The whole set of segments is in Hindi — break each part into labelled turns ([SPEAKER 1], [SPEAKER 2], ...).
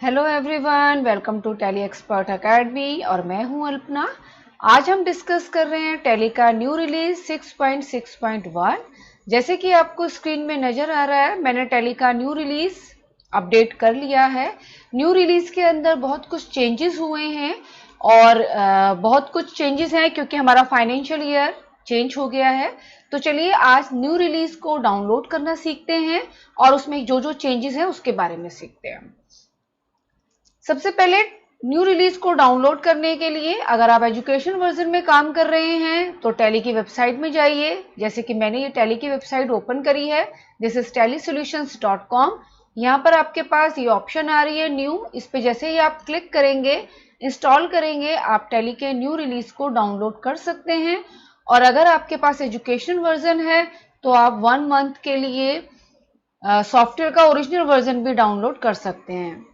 [SPEAKER 1] Hello everyone, welcome to Tally expert academy और मैं हूं अल्पना। आज हम डिस्कस कर रहे हैं टैली का न्यू रिलीज 6.6.1। जैसे कि आपको स्क्रीन में नजर आ रहा है, मैंने टैली का न्यू रिलीज अपडेट कर लिया है। न्यू रिलीज के अंदर बहुत कुछ चेंजेस हुए हैं और बहुत कुछ चेंजेस हैं क्योंकि हमारा फाइनेंशियल ईयर चेंज हो गया है। तो चलिए आज न्यू रिलीज को डाउनलोड करना सीखते हैं और उसमें जो जो चेंजेस हैं उसके बारे में सीखते हैं। सबसे पहले न्यू रिलीज को डाउनलोड करने के लिए अगर आप एजुकेशन वर्जन में काम कर रहे हैं तो टैली की वेबसाइट में जाइए। जैसे कि मैंने ये टैली की वेबसाइट ओपन करी है, दिस इज tellysolutions.com। यहाँ पर आपके पास ये ऑप्शन आ रही है न्यू, इस पे जैसे ही आप क्लिक करेंगे, इंस्टॉल करेंगे, आप टैली के न्यू रिलीज को डाउनलोड कर सकते हैं। और अगर आपके पास एजुकेशन वर्जन है तो आप 1 मंथ के लिए सॉफ्टवेयर का ओरिजिनल वर्जन भी डाउनलोड कर सकते हैं।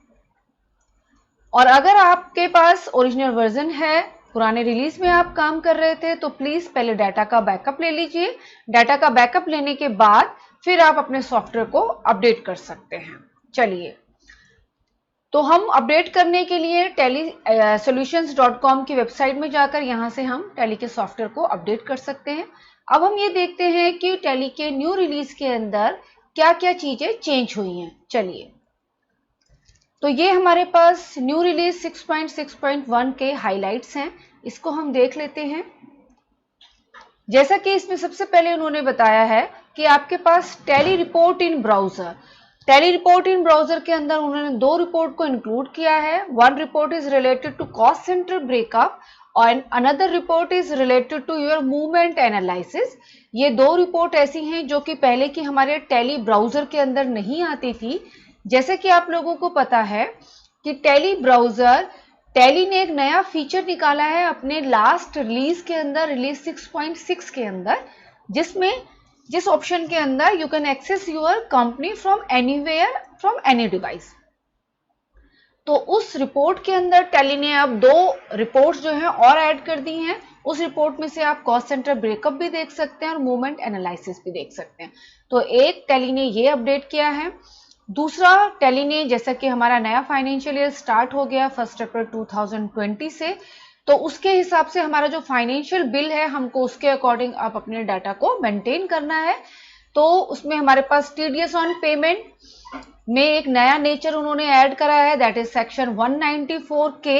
[SPEAKER 1] और अगर आपके पास ओरिजिनल वर्जन है, पुराने रिलीज में आप काम कर रहे थे, तो प्लीज पहले डाटा का बैकअप ले लीजिए। डाटा का बैकअप लेने के बाद फिर आप अपने सॉफ्टवेयर को अपडेट कर सकते हैं। चलिए, तो हम अपडेट करने के लिए tellysolutions.com की वेबसाइट में जाकर यहां से हम टैली के सॉफ्टवेयर को अपडेट कर सकते हैं। अब हम ये देखते हैं कि टैली के न्यू रिलीज के अंदर क्या क्या चीजें चेंज हुई हैं। चलिए, तो ये हमारे पास न्यू रिलीज 6.6.1 के हाइलाइट्स हैं, इसको हम देख लेते हैं। जैसा कि इसमें सबसे पहले उन्होंने बताया है कि आपके पास Tally report in browser, Tally report in browser के अंदर उन्होंने 2 रिपोर्ट को इंक्लूड किया है। One report is related to cost centre breakup और another report is related to your movement analysis. ये 2 रिपोर्ट ऐसी हैं जो कि पहले की हमारे टैली ब्राउजर के अंदर नहीं आती थी। जैसे कि आप लोगों को पता है कि टैली ब्राउजर, टैली ने एक नया फीचर निकाला है अपने लास्ट रिलीज के अंदर, रिलीज 6.6 के अंदर, जिस ऑप्शन के अंदर you can access your company from anywhere from any device. तो उस रिपोर्ट के अंदर टैली ने अब 2 रिपोर्ट्स जो हैं और ऐड कर दी हैं। उस रिपोर्ट में से आप कॉस्ट सेंटर ब्रेकअप भी देख सकते हैं और मूवमेंट एनालिसिस भी देख सकते हैं। तो एक टैली ने ये अपडेट किया है। दूसरा, टैली ने, जैसा कि हमारा नया फाइनेंशियल ईयर स्टार्ट हो गया 1 अप्रैल 2020 से, तो उसके हिसाब से हमारा जो फाइनेंशियल बिल है, हमको उसके अकॉर्डिंग आप अपने डाटा को मेंटेन करना है। तो उसमें हमारे पास टीडीएस ऑन पेमेंट में एक नया नेचर उन्होंने ऐड करा है, दैट इज सेक्शन 194 के।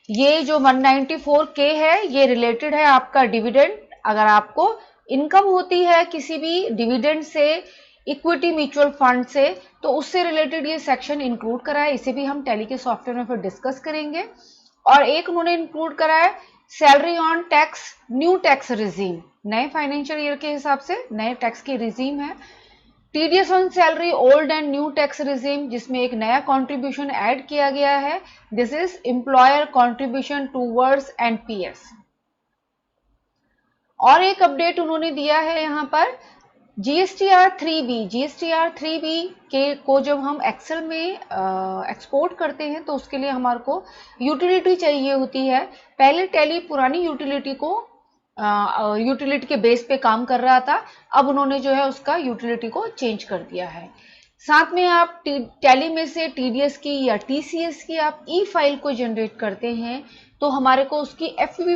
[SPEAKER 1] ये जो 194 के है, ये रिलेटेड है आपका डिविडेंड। अगर आपको इनकम होती है किसी भी डिविडेंड से, इक्विटी म्यूचुअल फंड से, तो उससे रिलेटेड ये सेक्शन इंक्लूड करा है। इसे भी हम टैली के सॉफ्टवेयर में फिर डिस्कस करेंगे। और एक उन्होंने इंक्लूड करा है salary on tax, new tax regime, नए फाइनेंशियल ईयर के हिसाब से नए टैक्स की रिजीम है। TDS on salary old and new tax regime, जिसमें एक नया कंट्रीब्यूशन ऐड किया गया है, this is employer contribution towards NPS. और एक अपडेट उन्होंने दिया है यहाँ पर जीएसटीआर 3बी, जीएसटीआर 3बी के को जब हम एक्सेल में एक्सपोर्ट करते हैं तो उसके लिए हमारे को यूटिलिटी चाहिए होती है। पहले टैली पुरानी यूटिलिटी को यूटिलिटी के बेस पे काम कर रहा था, अब उन्होंने जो है उसका यूटिलिटी को चेंज कर दिया है। साथ में आप टैली में से टीडीएस की या टीसीएस की आप ई फाइल को जनरेट करते हैं तो हमारे को उसकी FV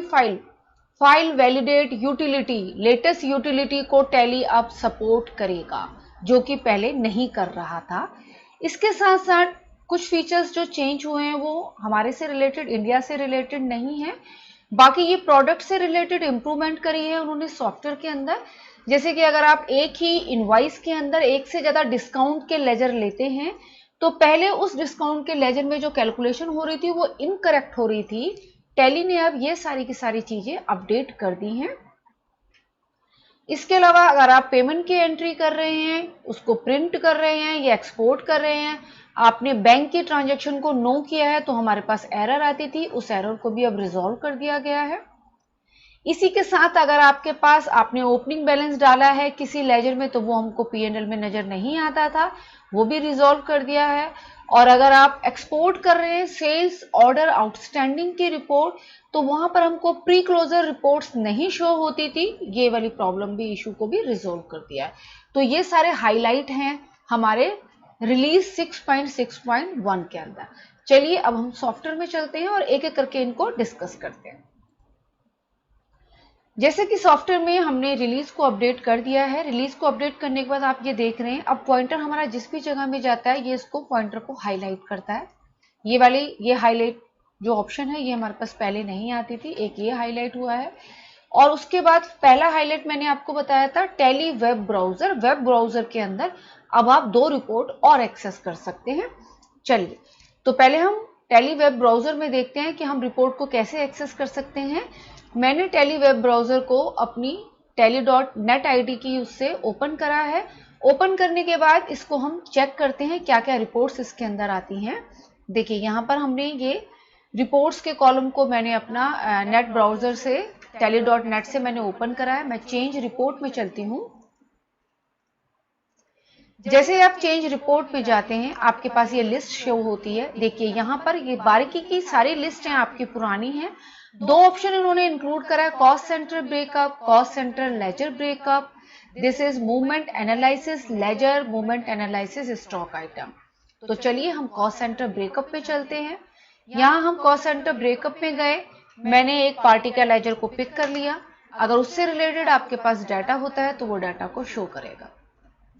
[SPEAKER 1] file validate utility, latest utility को टैली अब सपोर्ट करेगा, जो कि पहले नहीं कर रहा था। इसके साथ साथ कुछ फीचर्स जो चेंज हुए हैं वो हमारे से रिलेटेड, इंडिया से रिलेटेड नहीं है। बाकी ये प्रोडक्ट से रिलेटेड इंप्रूवमेंट करी है उन्होंने सॉफ्टवेयर के अंदर। जैसे कि अगर आप एक ही इनवॉइस के अंदर एक से ज्यादा डिस्काउंट के लेजर लेते हैं तो पहले उस डिस्काउंट के लेजर में जो कैलकुलेशन हो रही थी वो इनकरेक्ट हो रही थी। टैली ने अब ये सारी की सारी चीजें अपडेट कर दी हैं। इसके अलावा अगर आप पेमेंट की एंट्री कर रहे हैं, उसको प्रिंट कर रहे हैं या एक्सपोर्ट कर रहे हैं, आपने बैंक के ट्रांजैक्शन को नो किया है तो हमारे पास एरर आती थी, उस एरर को भी अब रिजॉल्व कर दिया गया है। इसी के साथ अगर आपके पास आपने ओपनिंग बैलेंस डाला है किसी लेजर में तो वो हमको पीएनएल में नजर नहीं आता था, वो भी रिजॉल्व कर दिया है। और अगर आप एक्सपोर्ट कर रहे हैं सेल्स ऑर्डर आउटस्टैंडिंग की रिपोर्ट तो वहां पर हमको प्री क्लोजर रिपोर्ट्स नहीं शो होती थी, ये वाली प्रॉब्लम भी, इशू को भी रिजॉल्व कर दिया है। तो ये सारे हाईलाइट हैं हमारे रिलीज 6.6.1 के अंदर। चलिए अब हम सॉफ्टवेयर में चलते हैं और एक एक करके इनको डिस्कस करते हैं। जैसे कि सॉफ्टवेयर में हमने रिलीज को अपडेट कर दिया है। रिलीज को अपडेट करने के बाद आप ये देख रहे हैं अब पॉइंटर हमारा जिस भी जगह में जाता है ये इसको पॉइंटर को हाईलाइट करता है। ये हाईलाइट जो ऑप्शन है ये हमारे पास पहले नहीं आती थी, एक ये हाईलाइट हुआ है। और उसके बाद पहला हाईलाइट मैंने आपको बताया था tally web browser. Web browser के अंदर अब आप 2 रिपोर्ट और एक्सेस कर सकते हैं। चलिए तो पहले हम टैली वेब ब्राउजर में देखते हैं कि हम रिपोर्ट को कैसे एक्सेस कर सकते हैं। मैंने टैली वेब ब्राउजर को अपनी tally.net ID की उससे ओपन करा है। ओपन करने के बाद इसको हम चेक करते हैं क्या क्या रिपोर्ट्स इसके अंदर आती हैं। देखिए यहाँ पर हमने ये रिपोर्ट्स के कॉलम को मैंने अपना नेट ब्राउजर से tally.net से मैंने ओपन करा है। मैं चेंज रिपोर्ट में चलती हूँ। जैसे आप चेंज रिपोर्ट में जाते हैं आपके पास ये लिस्ट शो होती है। देखिए यहाँ पर ये बारीकी की सारी लिस्ट हैं आपकी पुरानी हैं। 2 ऑप्शन इन्होंने इंक्लूड करा है, cost centre breakup, cost centre ledger breakup. This is movement analysis ledger, movement analysis stock item. तो चलिए हम कॉस्ट सेंटर ब्रेकअप पे चलते हैं। यहाँ हम कॉस्ट सेंटर ब्रेकअप में गए, मैंने एक पार्टी का लेजर को पिक कर लिया। अगर उससे रिलेटेड आपके पास डाटा होता है तो वो डाटा को शो करेगा।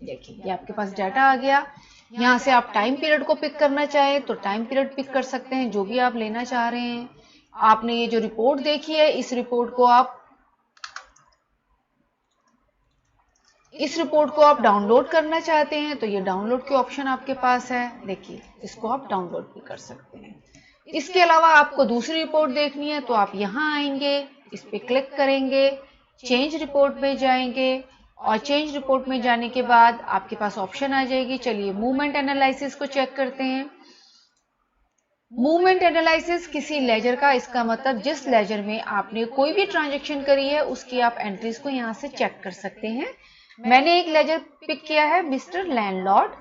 [SPEAKER 1] देखिए ये आपके पास डाटा आ गया। यहाँ से आप टाइम पीरियड को पिक करना चाहें तो टाइम पीरियड पिक कर सकते हैं, जो भी आप लेना चाह रहे हैं। आपने ये जो रिपोर्ट देखी है इस रिपोर्ट को आप डाउनलोड करना चाहते हैं तो ये डाउनलोड के ऑप्शन आपके पास है। देखिए इसको आप डाउनलोड भी कर सकते हैं। इसके अलावा आपको दूसरी रिपोर्ट देखनी है तो आप यहाँ आएंगे, इस पे क्लिक करेंगे, चेंज रिपोर्ट में जाएंगे और चेंज रिपोर्ट में जाने के बाद आपके पास ऑप्शन आ जाएगी। चलिए मूवमेंट एनालिसिस को चेक करते हैं। मूवमेंट एनालिसिस किसी लेजर का, इसका मतलब जिस लेजर में आपने कोई भी ट्रांजैक्शन करी है उसकी आप एंट्रीज को यहाँ से चेक कर सकते हैं। मैंने एक लेजर पिक किया है मिस्टर लैंडलॉर्ड।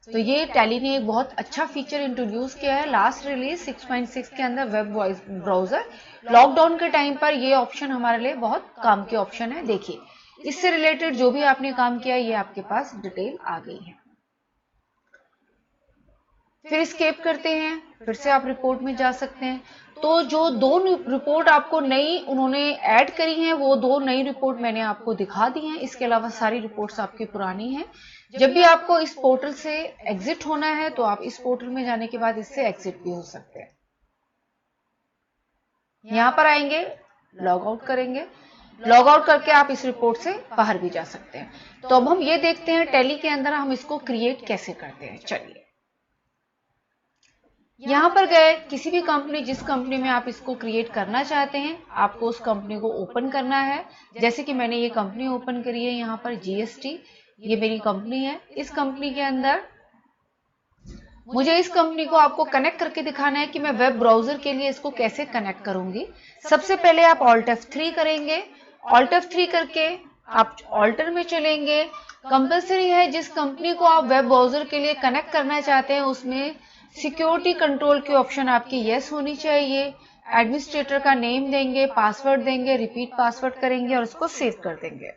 [SPEAKER 1] तो ये टैली ने एक बहुत अच्छा फीचर इंट्रोड्यूस किया है लास्ट रिलीज 6.6 के अंदर वेब ब्राउजर। लॉकडाउन के टाइम पर ये ऑप्शन हमारे लिए बहुत काम के ऑप्शन है। देखिए इससे रिलेटेड जो भी आपने काम किया ये आपके पास डिटेल आ गई है। फिर स्केप करते हैं, फिर से आप रिपोर्ट में जा सकते हैं। तो जो 2 रिपोर्ट आपको नई उन्होंने ऐड करी हैं वो 2 नई रिपोर्ट मैंने आपको दिखा दी हैं। इसके अलावा सारी रिपोर्ट्स आपकी पुरानी हैं। जब भी आपको इस पोर्टल से एग्जिट होना है तो आप इस पोर्टल में जाने के बाद इससे एग्जिट भी हो सकते हैं। यहाँ पर आएंगे, लॉग आउट करेंगे, लॉग आउट करके आप इस रिपोर्ट से बाहर भी जा सकते हैं। तो अब हम ये देखते हैं टैली के अंदर हम इसको क्रिएट कैसे करते हैं। चलिए यहाँ पर गए, किसी भी कंपनी जिस कंपनी में आप इसको क्रिएट करना चाहते हैं आपको उस कंपनी को ओपन करना है। जैसे कि मैंने ये कंपनी ओपन करी है, यहाँ पर जीएसटी, ये मेरी कंपनी है। इस कंपनी के अंदर मुझे इस कंपनी को आपको कनेक्ट करके दिखाना है कि मैं वेब ब्राउजर के लिए इसको कैसे कनेक्ट करूंगी। सबसे पहले आप Alt F3 करेंगे। Alt F3 करके आप ऑल्टर में चलेंगे। कंपल्सरी है जिस कंपनी को आप वेब ब्राउजर के लिए कनेक्ट करना चाहते हैं उसमें सिक्योरिटी कंट्रोल की ऑप्शन आपकी यस होनी चाहिए। एडमिनिस्ट्रेटर का नेम देंगे, पासवर्ड देंगे, रिपीट पासवर्ड करेंगे और उसको सेव कर देंगे।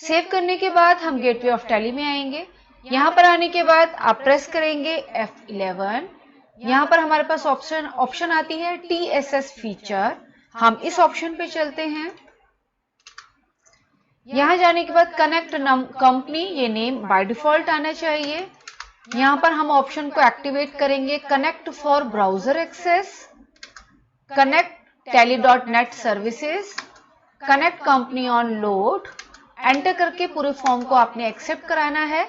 [SPEAKER 1] सेव करने के बाद हम गेटवे ऑफ टैली में आएंगे। यहाँ पर आने के बाद आप प्रेस करेंगे F11। यहाँ पर हमारे पास ऑप्शन आती है TSS फीचर। हम इस ऑप्शन पे चलते हैं। यहाँ जाने के बाद कनेक्ट कंपनी, ये नेम बाय डिफॉल्ट आना चाहिए। यहाँ पर हम ऑप्शन को एक्टिवेट करेंगे, connect for browser access, connect tally.net services, connect company on load. Enter करके पूरे फॉर्म को आपने एक्सेप्ट कराना है।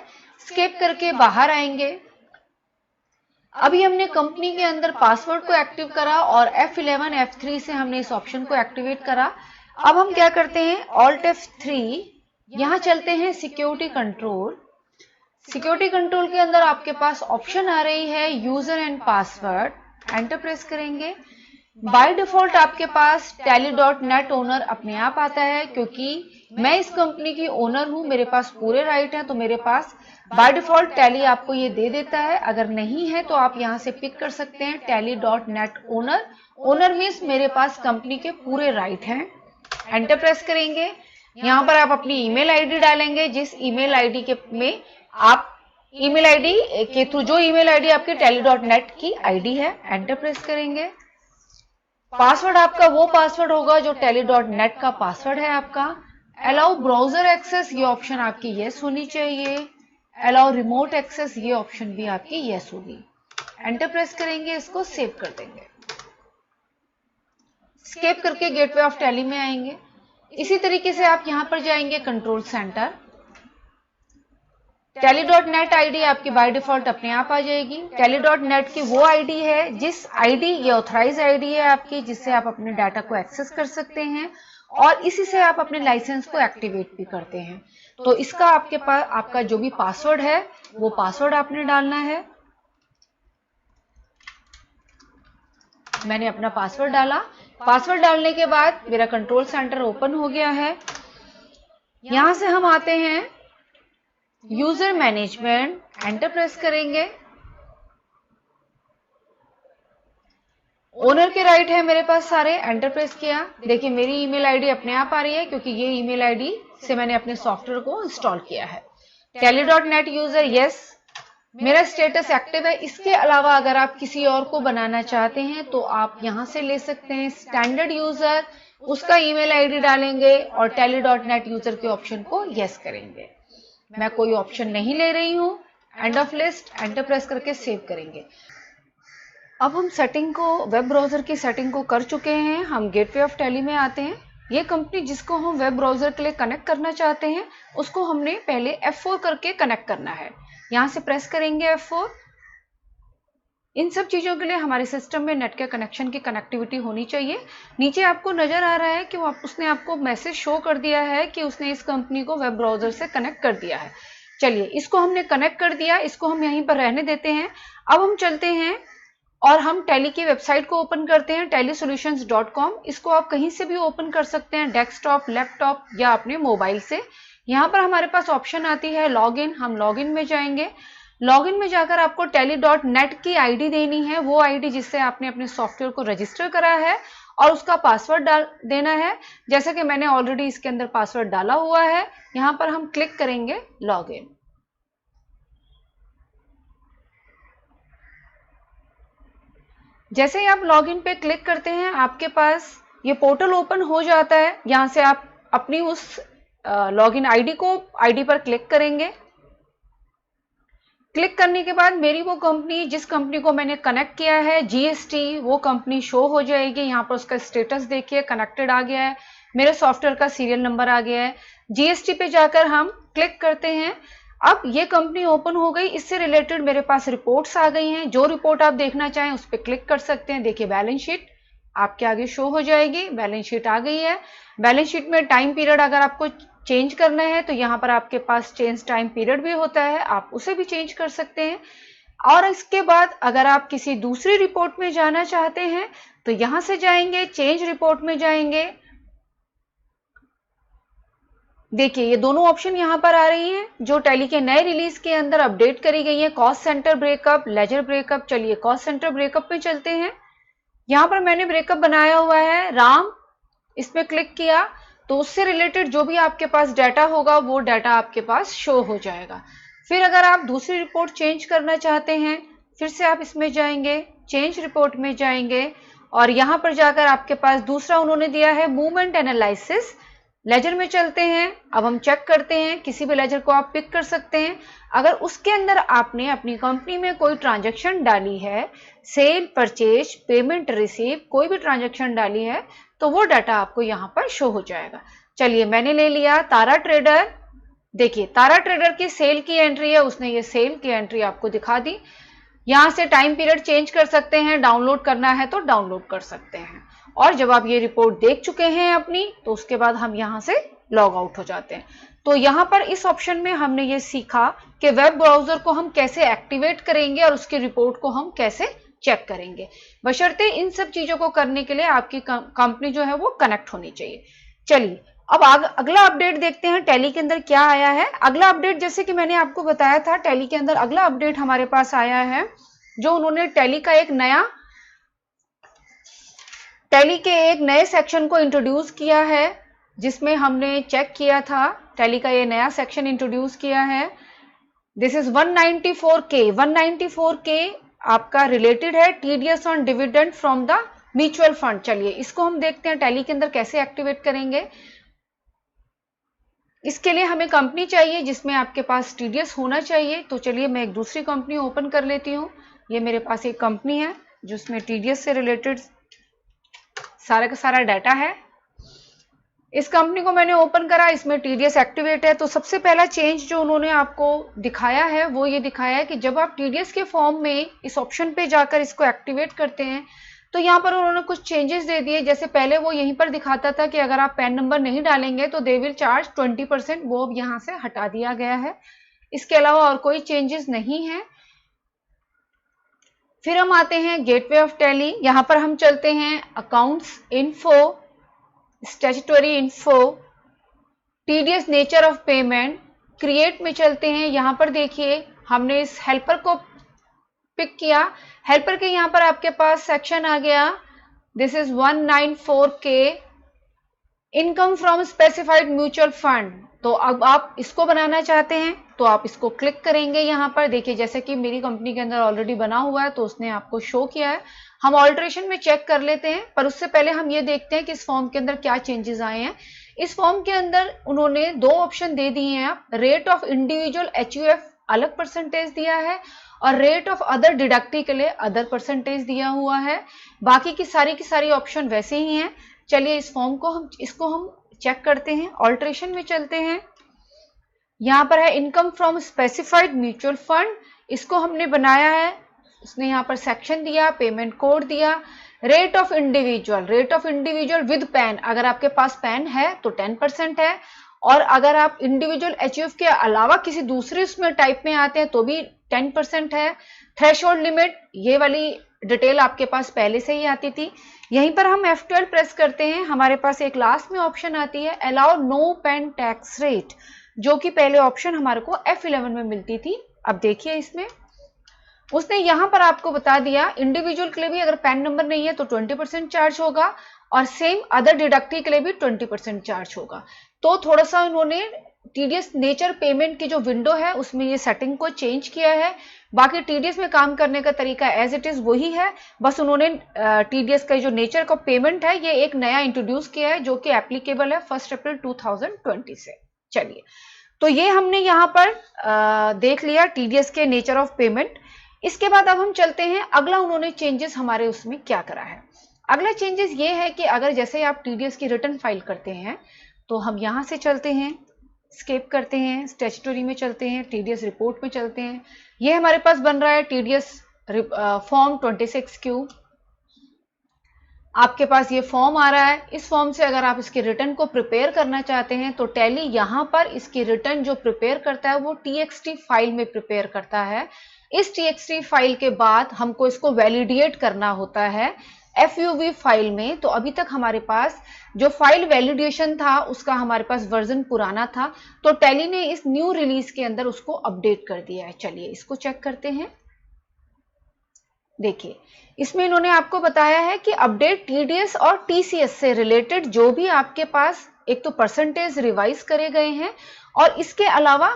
[SPEAKER 1] स्केप करके बाहर आएंगे। अभी हमने कंपनी के अंदर पासवर्ड को एक्टिव करा और F11 F3 से हमने इस ऑप्शन को एक्टिवेट करा। अब हम क्या करते हैं, Alt F3, यहाँ चलते हैं सिक्योरिटी कंट्रोल। सिक्योरिटी कंट्रोल के अंदर आपके पास ऑप्शन आ रही है user and password. Enter press करेंगे। बाय डिफॉल्ट आपके पास tally.net ओनर अपने आप आता है, क्योंकि मैं इस कंपनी की ओनर हूं, मेरे पास पूरे राइट हैं, तो मेरे पास बाय डिफॉल्ट टैली आपको ये दे देता है। अगर नहीं है तो आप यहां से पिक कर सकते हैं tally.net ओनर। ओनर मीन्स मेरे पास कंपनी के पूरे राइट हैं। एंटर प्रेस करेंगे। यहाँ पर आप अपनी ईमेल आईडी डालेंगे, जिस ईमेल आईडी के में आप ईमेल आईडी के थ्रू, जो ईमेल आईडी आपकी tally.net की आईडी है, एंटर प्रेस करेंगे। पासवर्ड आपका वो पासवर्ड होगा जो tally.net का पासवर्ड है आपका। अलाउ ब्राउजर एक्सेस, ये ऑप्शन आपकी यस होनी चाहिए। अलाउ रिमोट एक्सेस, ये ऑप्शन भी आपकी यस होगी। एंटर प्रेस करेंगे, इसको सेव कर देंगे। स्केप करके गेटवे ऑफ टैली में आएंगे। इसी तरीके से आप यहां पर जाएंगे कंट्रोल सेंटर। tally.net आईडी आपकी बाय डिफॉल्ट अपने आप आ जाएगी। tally.net की वो आईडी है जिस आईडी, ये ऑथराइज आईडी है आपकी, जिससे आप अपने डाटा को एक्सेस कर सकते हैं और इसी से आप अपने लाइसेंस को एक्टिवेट भी करते हैं। तो इसका आपके पास आपका जो भी पासवर्ड है वो पासवर्ड आपने डालना है। मैंने अपना पासवर्ड डाला। पासवर्ड डालने के बाद मेरा कंट्रोल सेंटर ओपन हो गया है। यहां से हम आते हैं यूजर मैनेजमेंट, एंटर प्रेस करेंगे। ओनर के राइट है मेरे पास सारे, एंटर प्रेस किया। देखिए मेरी ईमेल आईडी अपने आप आ रही है क्योंकि ये ईमेल आईडी से मैंने अपने सॉफ्टवेयर को इंस्टॉल किया है। tally.net यूजर यस, मेरा स्टेटस एक्टिव है। इसके अलावा अगर आप किसी और को बनाना चाहते हैं तो आप यहां से ले सकते हैं स्टैंडर्ड यूजर, उसका ईमेल आईडी डालेंगे और tally.net यूजर के ऑप्शन को यस करेंगे। मैं कोई ऑप्शन नहीं ले रही हूं। End of list, enter press करके सेव करेंगे। अब हम सेटिंग को, वेब ब्राउजर की सेटिंग को कर चुके हैं। हम गेटवे ऑफ टैली में आते हैं। ये कंपनी जिसको हम वेब ब्राउजर के लिए कनेक्ट करना चाहते हैं उसको हमने पहले F4 करके कनेक्ट करना है। यहां से प्रेस करेंगे F4। इन सब चीजों के लिए हमारे सिस्टम में नेट के कनेक्शन की कनेक्टिविटी होनी चाहिए। नीचे आपको नजर आ रहा है कि उसने आपको मैसेज शो कर दिया है कि उसने इस कंपनी को वेब ब्राउजर से कनेक्ट कर दिया है। चलिए, इसको हमने कनेक्ट कर दिया, इसको हम यहीं पर रहने देते हैं। अब हम चलते हैं और हम टैली की वेबसाइट को ओपन करते हैं, tallysolutions.com। इसको आप कहीं से भी ओपन कर सकते हैं, डेस्कटॉप, लैपटॉप या अपने मोबाइल से। यहाँ पर हमारे पास ऑप्शन आती है लॉगिन। हम लॉगिन में जाएंगे। लॉगिन में जाकर आपको tally.net की आईडी देनी है, वो आईडी जिससे आपने अपने सॉफ्टवेयर को रजिस्टर करा है, और उसका पासवर्ड देना है। जैसा कि मैंने ऑलरेडी इसके अंदर पासवर्ड डाला हुआ है। यहाँ पर हम क्लिक करेंगे लॉगिन। जैसे ही आप लॉगिन पे क्लिक करते हैं आपके पास ये पोर्टल ओपन हो जाता है। यहां से आप अपनी उस लॉगिन आईडी पर क्लिक करेंगे। क्लिक करने के बाद मेरी वो कंपनी, जिस कंपनी को मैंने कनेक्ट किया है, GST, वो कंपनी शो हो जाएगी। यहाँ पर उसका स्टेटस देखिए, कनेक्टेड आ गया है, मेरे सॉफ्टवेयर का सीरियल नंबर आ गया है। GST पे जाकर हम क्लिक करते हैं। अब ये कंपनी ओपन हो गई। इससे रिलेटेड मेरे पास रिपोर्ट्स आ गई हैं। जो रिपोर्ट आप देखना चाहें उस पर क्लिक कर सकते हैं। देखिए बैलेंस शीट आपके आगे शो हो जाएगी। बैलेंस शीट आ गई है। बैलेंस शीट में टाइम पीरियड अगर आपको चेंज करना है तो यहाँ पर आपके पास चेंज टाइम पीरियड भी होता है, आप उसे भी चेंज कर सकते हैं। और इसके बाद अगर आप किसी दूसरी रिपोर्ट में जाना चाहते हैं तो यहां से जाएंगे, चेंज रिपोर्ट में जाएंगे। देखिए ये दोनों ऑप्शन यहां पर आ रही हैं जो टैली के नए रिलीज के अंदर अपडेट करी गई है, cost centre breakup, ledger breakup. चलिए कॉस्ट सेंटर ब्रेकअप पे चलते हैं। यहां पर मैंने ब्रेकअप बनाया हुआ है राम, इस पे क्लिक किया तो उससे रिलेटेड जो भी आपके पास डाटा होगा वो डाटा आपके पास शो हो जाएगा। फिर अगर आप दूसरी रिपोर्ट चेंज करना चाहते हैं फिर से आप इसमें जाएंगे, चेंज रिपोर्ट में जाएंगे और यहां पर जाकर आपके पास दूसरा उन्होंने दिया है मूवमेंट एनालिसिस। लेजर में चलते हैं। अब हम चेक करते हैं, किसी भी लेजर को आप पिक कर सकते हैं। अगर उसके अंदर आपने अपनी कंपनी में कोई ट्रांजैक्शन डाली है, सेल, परचेज, पेमेंट, रिसीव, कोई भी ट्रांजैक्शन डाली है तो वो डाटा आपको यहां पर शो हो जाएगा। चलिए मैंने ले लिया तारा ट्रेडर। देखिए तारा ट्रेडर की सेल की एंट्री है, उसने ये सेल की एंट्री आपको दिखा दी। यहां से टाइम पीरियड चेंज कर सकते हैं, डाउनलोड करना है तो डाउनलोड कर सकते हैं। और जब आप ये रिपोर्ट देख चुके हैं अपनी तो उसके बाद हम यहां से लॉग आउट हो जाते हैं। तो यहां पर इस ऑप्शन में हमने ये सीखा कि वेब ब्राउजर को हम कैसे एक्टिवेट करेंगे और उसकी रिपोर्ट को हम कैसे चेक करेंगे। बशर्ते इन सब चीजों को करने के लिए आपकी कंपनी जो है वो कनेक्ट होनी चाहिए। चलिए अब अगला अपडेट देखते हैं टैली के अंदर क्या आया है। अगला अपडेट, जैसे कि मैंने आपको बताया था, टैली के अंदर अगला अपडेट हमारे पास आया है जो उन्होंने टैली के एक नए सेक्शन को इंट्रोड्यूस किया है जिसमें हमने चेक किया था, टैली का ये नया सेक्शन इंट्रोड्यूस किया है। This is 194K। 194K आपका रिलेटेड है TDS on dividend from the mutual fund. चलिए इसको हम देखते हैं टैली के अंदर कैसे एक्टिवेट करेंगे। इसके लिए हमें कंपनी चाहिए जिसमें आपके पास टीडीएस होना चाहिए। तो चलिए मैं एक दूसरी कंपनी ओपन कर लेती हूँ। ये मेरे पास एक कंपनी है जिसमें टीडीएस से रिलेटेड सारा का सारा डाटा है। इस कंपनी को मैंने ओपन करा, इसमें टीडीएस एक्टिवेट है। तो सबसे पहला चेंज जो उन्होंने आपको दिखाया है वो ये दिखाया है कि जब आप टीडीएस के फॉर्म में इस ऑप्शन पे जाकर इसको एक्टिवेट करते हैं तो यहाँ पर उन्होंने कुछ चेंजेस दे दिए। जैसे पहले वो यहीं पर दिखाता था कि अगर आप पैन नंबर नहीं डालेंगे तो दे विल चार्ज 20%, वो अब यहाँ से हटा दिया गया है। इसके अलावा और कोई चेंजेस नहीं है। फिर हम आते हैं गेटवे ऑफ टैली। यहाँ पर हम चलते हैं accounts info, statutory info, TDS nature of payment, create में चलते हैं। यहाँ पर देखिए हमने इस हेल्पर को पिक किया। हेल्पर के यहाँ पर आपके पास सेक्शन आ गया, this is 194K income from specified mutual fund. तो अब आप इसको बनाना चाहते हैं तो आप इसको क्लिक करेंगे। यहाँ पर देखिए जैसे कि मेरी कंपनी के अंदर ऑलरेडी बना हुआ है तो उसने आपको शो किया है। हम ऑल्ट्रेशन में चेक कर लेते हैं, पर उससे पहले हम ये देखते हैं कि इस फॉर्म के अंदर क्या चेंजेस आए हैं। इस फॉर्म के अंदर उन्होंने दो ऑप्शन दे दिए हैं। रेट ऑफ इंडिविजुअल HUF अलग परसेंटेज दिया है और रेट ऑफ अदर डिडक्टी के लिए अदर परसेंटेज दिया हुआ है। बाकी की सारी ऑप्शन वैसे ही हैं। चलिए इस फॉर्म को हम चेक करते हैं। ऑल्ट्रेशन में चलते हैं। यहाँ पर है income from specified mutual fund, इसको हमने बनाया है। उसने यहाँ पर सेक्शन दिया, पेमेंट कोड दिया। Rate of individual with pan, अगर आपके पास पैन है तो 10% है, और अगर आप इंडिविजुअल HUF के अलावा किसी दूसरे उसमें टाइप में आते हैं तो भी 10% है। थ्रेशोल्ड लिमिट, ये वाली डिटेल आपके पास पहले से ही आती थी। यहीं पर हम F12 प्रेस करते हैं, हमारे पास एक लास्ट में ऑप्शन आती है allow no PAN tax rate, जो कि पहले ऑप्शन हमारे को F11 में मिलती थी। अब देखिए इसमें उसने यहां पर आपको बता दिया इंडिविजुअल के लिए भी अगर पैन नंबर नहीं है तो 20% चार्ज होगा, और सेम अदर डिडक्टी के लिए भी 20% चार्ज होगा। तो थोड़ा सा उन्होंने टीडीएस नेचर पेमेंट की जो विंडो है उसमें ये सेटिंग को चेंज किया है। बाकी टीडीएस में काम करने का तरीका एज इट इज वही है, बस उन्होंने टीडीएस का जो नेचर का पेमेंट है ये एक नया इंट्रोड्यूस किया है जो कि एप्लीकेबल है 1 अप्रैल 2020 से। चलिए तो ये हमने यहाँ पर देख लिया टीडीएस के नेचर ऑफ पेमेंट। इसके बाद अब हम चलते हैं, अगला उन्होंने चेंजेस हमारे उसमें क्या करा है। अगला चेंजेस ये है कि अगर जैसे आप टीडीएस की रिटर्न फाइल करते हैं तो हम यहाँ से चलते हैं, स्केप करते हैं, स्टैट्यूटरी में चलते हैं, टीडीएस रिपोर्ट में चलते हैं। ये हमारे पास बन रहा है टीडीएस फॉर्म 26Q। आपके पास ये फॉर्म आ रहा है। इस फॉर्म से अगर आप इसके रिटर्न को प्रिपेयर करना चाहते हैं तो टैली यहाँ पर इसकी रिटर्न जो प्रिपेयर करता है वो TXT फाइल में प्रिपेयर करता है। इस TXT फाइल के बाद हमको इसको वैलिडेट करना होता है FUV फाइल में। तो अभी तक हमारे पास जो फाइल वैलिडेशन था उसका हमारे पास वर्जन पुराना था, तो टैली ने इस न्यू रिलीज के अंदर उसको अपडेट कर दिया है। चलिए इसको चेक करते हैं। देखिए इसमें इन्होंने आपको बताया है कि अपडेट TDS और TCS से रिलेटेड जो भी आपके पास एक तो परसेंटेज रिवाइज करे गए हैं, और इसके अलावा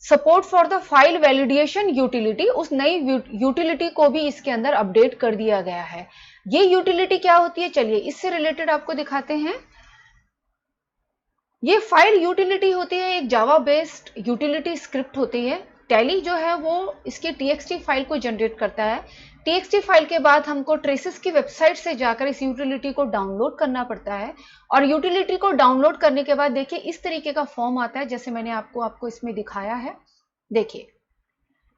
[SPEAKER 1] support for the file validation utility, उस नई यूटिलिटी को भी इसके अंदर अपडेट कर दिया गया है। ये यूटिलिटी क्या होती है, चलिए इससे रिलेटेड आपको दिखाते हैं। ये फाइल यूटिलिटी होती है, एक जावा बेस्ड यूटिलिटी स्क्रिप्ट होती है। टैली जो है वो इसकी TXT फाइल को जनरेट करता है। TXT फाइल के बाद हमको ट्रेसिस की वेबसाइट से जाकर इस यूटिलिटी को डाउनलोड करना पड़ता है, और यूटिलिटी को डाउनलोड करने के बाद देखिए इस तरीके का फॉर्म आता है जैसे मैंने आपको इसमें दिखाया है। देखिए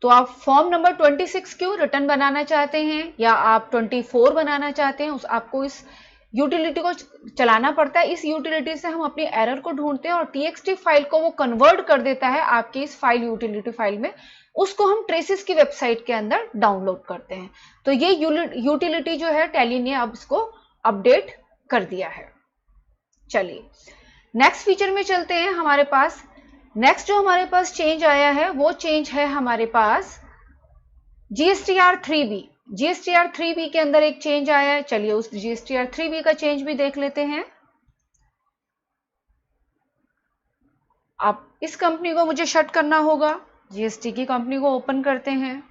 [SPEAKER 1] तो आप फॉर्म नंबर 26Q रिटर्न बनाना चाहते हैं या आप 24 बनाना चाहते हैं, आपको इस यूटिलिटी को चलाना पड़ता है। इस यूटिलिटी से हम अपनी एरर को ढूंढते हैं और TXT फाइल को वो कन्वर्ट कर देता है आपकी इस फाइल यूटिलिटी फाइल में, उसको हम ट्रेसिस की वेबसाइट के अंदर डाउनलोड करते हैं। तो ये यूटिलिटी जो है टैली ने अब इसको अपडेट कर दिया है। चलिए नेक्स्ट फीचर में चलते हैं। हमारे पास नेक्स्ट जो हमारे पास चेंज आया है वो चेंज है हमारे पास GSTR 3B। GSTR 3B के अंदर एक चेंज आया है। चलिए उस GSTR 3B का चेंज भी देख लेते हैं। अब इस कंपनी को मुझे शट करना होगा, जीएसटी की कंपनी को ओपन करते हैं।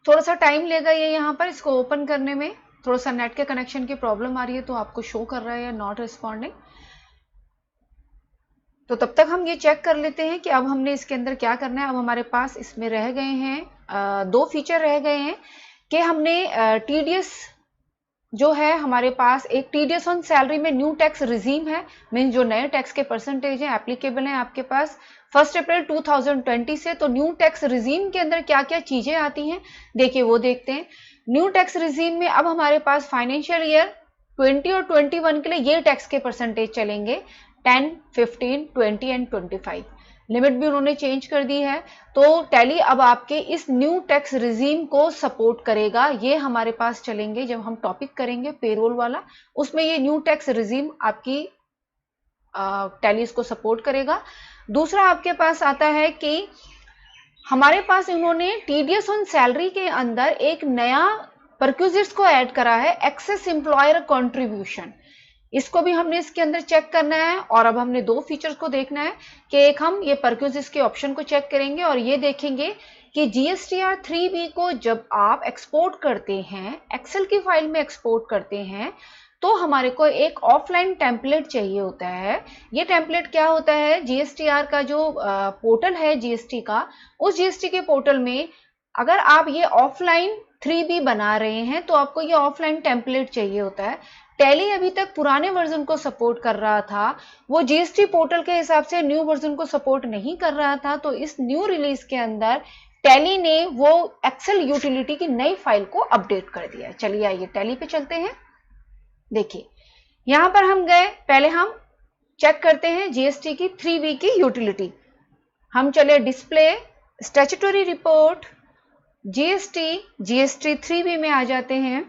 [SPEAKER 1] थोड़ा सा टाइम लेगा ये यहाँ पर इसको ओपन करने में, थोड़ा सा नेट के कनेक्शन की प्रॉब्लम आ रही है तो आपको शो कर रहा है नॉट रिस्पॉन्डिंग। तो तब तक हम ये चेक कर लेते हैं कि अब हमने इसके अंदर क्या करना है। अब हमारे पास इसमें रह गए हैं दो फीचर रह गए हैं कि हमने टीडीएस जो है हमारे पास एक टीडीएस ऑन सैलरी में न्यू टैक्स रिजीम है, मीन जो नए टैक्स के परसेंटेज है एप्लीकेबल है आपके पास 1 अप्रैल 2020 से। तो न्यू टैक्स रिजीम के अंदर क्या क्या चीजें आती हैं देखिए वो देखते हैं। न्यू टैक्स रिजीम में अब हमारे पास फाइनेंशियल ईयर 20 और 21 के लिए ये टैक्स के परसेंटेज चलेंगे 10, 15, 20 एंड 25। लिमिट भी उन्होंने चेंज कर दी है। तो टैली अब आपके इस न्यू टैक्स रिजीम को सपोर्ट करेगा। ये हमारे पास चलेंगे जब हम टॉपिक करेंगे पेरोल वाला, उसमें ये न्यू टैक्स रिजीम आपकी टैली इसको सपोर्ट करेगा। दूसरा आपके पास आता है कि हमारे पास इन्होंने टीडीएस ऑन सैलरी के अंदर एक नया परक्यूजिट्स को ऐड करा है, एक्सेस एम्प्लॉयर कंट्रीब्यूशन। इसको भी हमने इसके अंदर चेक करना है। और अब हमने दो फीचर्स को देखना है कि एक हम ये परक्यूजिट्स के ऑप्शन को चेक करेंगे और ये देखेंगे कि जीएसटीआर 3B को जब आप एक्सपोर्ट करते हैं, एक्सेल की फाइल में एक्सपोर्ट करते हैं, तो हमारे को एक ऑफलाइन टेम्पलेट चाहिए होता है। ये टेम्पलेट क्या होता है, जीएसटीआर का जो पोर्टल है जीएसटी का, उस जीएसटी के पोर्टल में अगर आप ये ऑफलाइन 3B बना रहे हैं तो आपको ये ऑफलाइन टेम्पलेट चाहिए होता है। टैली अभी तक पुराने वर्जन को सपोर्ट कर रहा था, वो जीएसटी पोर्टल के हिसाब से न्यू वर्जन को सपोर्ट नहीं कर रहा था। तो इस न्यू रिलीज के अंदर टैली ने वो एक्सेल यूटिलिटी की नई फाइल को अपडेट कर दिया है। चलिए आइए टैली पे चलते हैं। देखिए यहां पर हम गए, पहले हम चेक करते हैं जीएसटी की 3B की यूटिलिटी। हम चले display, statutory report, GST 3B में आ जाते हैं।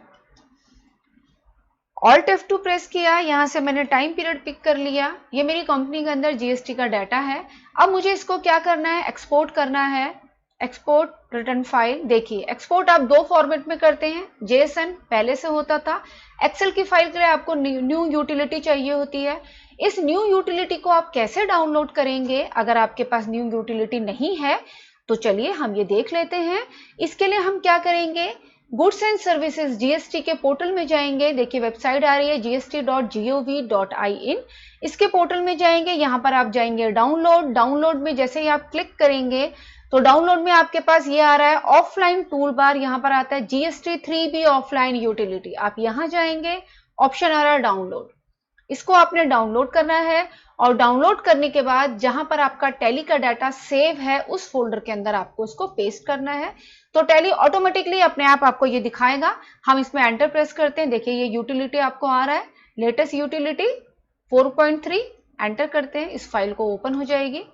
[SPEAKER 1] Alt F2 प्रेस किया, यहां से मैंने टाइम पीरियड पिक कर लिया। ये मेरी कंपनी के अंदर जीएसटी का डाटा है। अब मुझे इसको क्या करना है, एक्सपोर्ट करना है। एक्सपोर्ट रिटर्न फाइल, देखिए एक्सपोर्ट आप दो फॉर्मेट में करते हैं, जेएसएन पहले से होता था, एक्सेल की फाइल के लिए आपको न्यू यूटिलिटी चाहिए होती है। इस न्यू यूटिलिटी को आप कैसे डाउनलोड करेंगे अगर आपके पास न्यू यूटिलिटी नहीं है, तो चलिए हम ये देख लेते हैं। इसके लिए हम क्या करेंगे, गुड्स एंड सर्विसेज जीएसटी के पोर्टल में जाएंगे। देखिए वेबसाइट आ रही है gst.gov.in, इसके पोर्टल में जाएंगे। यहां पर आप जाएंगे डाउनलोड में जैसे ही आप क्लिक करेंगे तो डाउनलोड में आपके पास ये आ रहा है ऑफलाइन टूल बार, यहां पर आता है जीएसटी 3B ऑफलाइन यूटिलिटी। आप यहां जाएंगे, ऑप्शन आ रहा है डाउनलोड, इसको आपने डाउनलोड करना है। और डाउनलोड करने के बाद जहां पर आपका टैली का डाटा सेव है उस फोल्डर के अंदर आपको इसको पेस्ट करना है। तो टैली ऑटोमेटिकली अपने आप आपको ये दिखाएगा। हम इसमें एंटर प्रेस करते हैं, देखिए ये यूटिलिटी आपको आ रहा है, लेटेस्ट यूटिलिटी 4.3, एंटर करते हैं, इस फाइल को ओपन हो जाएगी।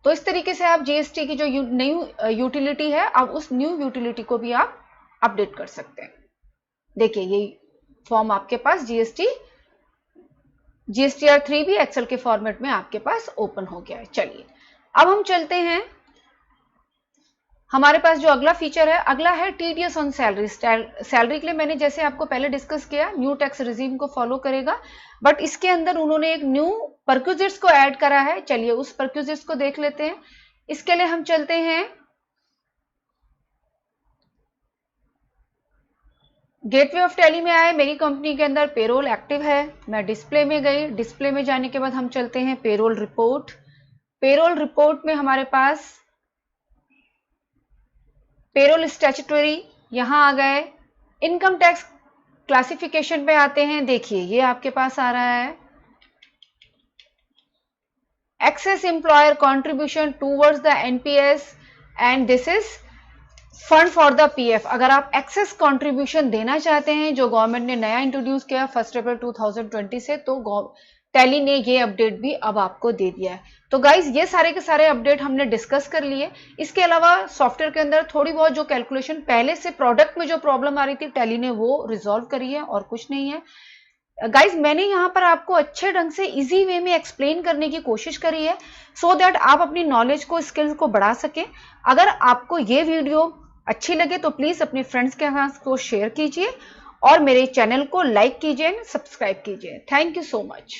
[SPEAKER 1] तो इस तरीके से आप जीएसटी की जो न्यू यूटिलिटी है, अब उस न्यू यूटिलिटी को भी आप अपडेट कर सकते हैं। देखिए ये फॉर्म आपके पास जीएसटीआर 3B एक्सेल के फॉर्मेट में आपके पास ओपन हो गया है। चलिए अब हम चलते हैं, हमारे पास जो अगला फीचर है, अगला है टीडीएस ऑन सैलरी। सैलरी के लिए मैंने जैसे आपको पहले डिस्कस किया, न्यू टैक्स रिजीम को फॉलो करेगा, बट इसके अंदर उन्होंने एक न्यू परक्यूजिट्स को ऐड करा है। चलिए उस परक्यूजिट्स को देख लेते हैं। इसके लिए हम चलते हैं गेटवे ऑफ टैली में आए, मेरी कंपनी के अंदर पेरोल एक्टिव है। मैं डिस्प्ले में गई, डिस्प्ले में जाने के बाद हम चलते हैं पेरोल रिपोर्ट। पेरोल रिपोर्ट में हमारे पास पेरोल स्टैट्यूटरी, यहां आ गए, इनकम टैक्स क्लासिफिकेशन पे आते हैं। देखिए ये आपके पास आ रहा है excess employer contribution towards the NPS and this is fund for the PF. अगर आप एक्सेस कंट्रीब्यूशन देना चाहते हैं, जो गवर्नमेंट ने नया इंट्रोड्यूस किया 1 अप्रैल 2020 से, तो टैली ने ये अपडेट भी अब आपको दे दिया है। तो गाइज ये सारे के सारे अपडेट हमने डिस्कस कर लिए। इसके अलावा सॉफ्टवेयर के अंदर थोड़ी बहुत जो कैलकुलेशन पहले से प्रोडक्ट में जो प्रॉब्लम आ रही थी टैली ने वो रिजॉल्व करी है और कुछ नहीं है। गाइज मैंने यहाँ पर आपको अच्छे ढंग से इजी वे में एक्सप्लेन करने की कोशिश करी है सो दैट आप अपनी नॉलेज को, स्किल्स को बढ़ा सकें। अगर आपको ये वीडियो अच्छी लगे तो प्लीज अपने फ्रेंड्स के साथ को शेयर कीजिए और मेरे चैनल को लाइक कीजिए, सब्सक्राइब कीजिए। Thank you so much.